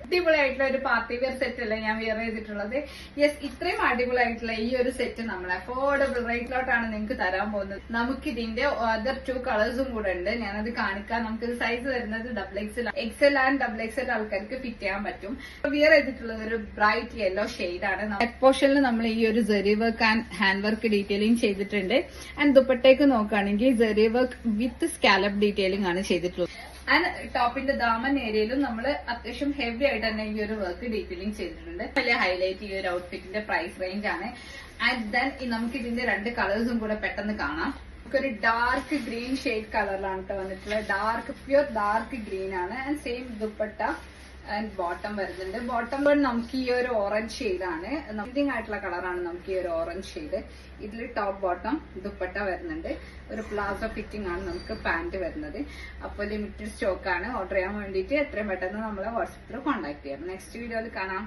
അടിപൊളിയായിട്ടുള്ള ഒരു party wear set അല്ലേ ഞാൻ വെയർ ചെയ്തിട്ടുള്ളത്. യെസ്, ഇത്രയും അടിപൊളിയായിട്ടുള്ള ഈ ഒരു സെറ്റ് നമ്മൾ അഫോർഡബിൾ റേറ്റിലോട്ടാണ് നിങ്ങൾക്ക് തരാൻ പോകുന്നത്. നമുക്ക് ഇതിന്റെ അതർ 2 കളേഴ്സും കൂടെ ഉണ്ട്. ഞാനത് കാണിക്കാം. നമുക്കിത് സൈസ് വരുന്നത് XL ആൻഡ് XXL ആൾക്കാർക്ക് ഫിറ്റ് ചെയ്യാൻ പറ്റും. വിയർ ചെയ്തിട്ടുള്ളത് ഒരു ബ്രൈറ്റ് യെല്ലോ ഷെയ്ഡാണ്. നെക്ക് പോർഷനിൽ നമ്മൾ ഈ ഒരു Jerry work and hand work detailing ചെയ്തിട്ടുണ്ട്. ആൻഡ് ദുപ്പട്ടയ്ക്ക് നോക്കുകയാണെങ്കിൽ Jerry work with scallop detailing ആണ് ചെയ്തിട്ടുള്ളത്. ആൻഡ് ടോപ്പിന്റെ ദാമൻ ഏരിയയിലും നമ്മൾ അത്യാവശ്യം ഹെവി ആയിട്ട് തന്നെ ഈ ഒരു വർക്ക് ഡീറ്റെയിലിംഗ് ചെയ്തിട്ടുണ്ട്. വലിയ ഹൈലൈറ്റ് ഈ ഒരു ഔട്ട്ഫിറ്റിന്റെ പ്രൈസ് റേഞ്ച് ആണ്. ആൻഡ് ദെൻ നമുക്ക് ഇതിന്റെ 2 കളേഴ്സും കൂടെ പെട്ടെന്ന് കാണാം. നമുക്കൊരു ഡാർക്ക് ഗ്രീൻ ഷെയ്ഡ് കളറിലാണ് വന്നിട്ടുള്ളത്. പ്യൂർ ഡാർക്ക് ഗ്രീൻ ആണ്. And same dupatta and bottom വരുന്നുണ്ട്. ബോട്ടം നമുക്ക് ഈ ഒരു ഓറഞ്ച് ഷെയ്ഡാണ്. ഫിറ്റിംഗ് ആയിട്ടുള്ള കളറാണ് നമുക്ക് ഈ ഒരു ഓറഞ്ച് ഷെയ്ഡ്. ഇതിൽ ടോപ്പ് ബോട്ടം ദുപ്പട്ട വരുന്നുണ്ട്. ഒരു പ്ലാസോ ഫിറ്റിംഗ് ആണ് നമുക്ക് പാന്റ് വരുന്നത്. അപ്പോൾ ലിമിറ്റഡ് സ്റ്റോക്ക് ആണ്. ഓർഡർ ചെയ്യാൻ വേണ്ടിയിട്ട് എത്രയും പെട്ടെന്ന് നമ്മളെ വാട്സപ്പിൽ കോൺടാക്ട് ചെയ്യാം. നെക്സ്റ്റ് വീഡിയോയിൽ കാണാം.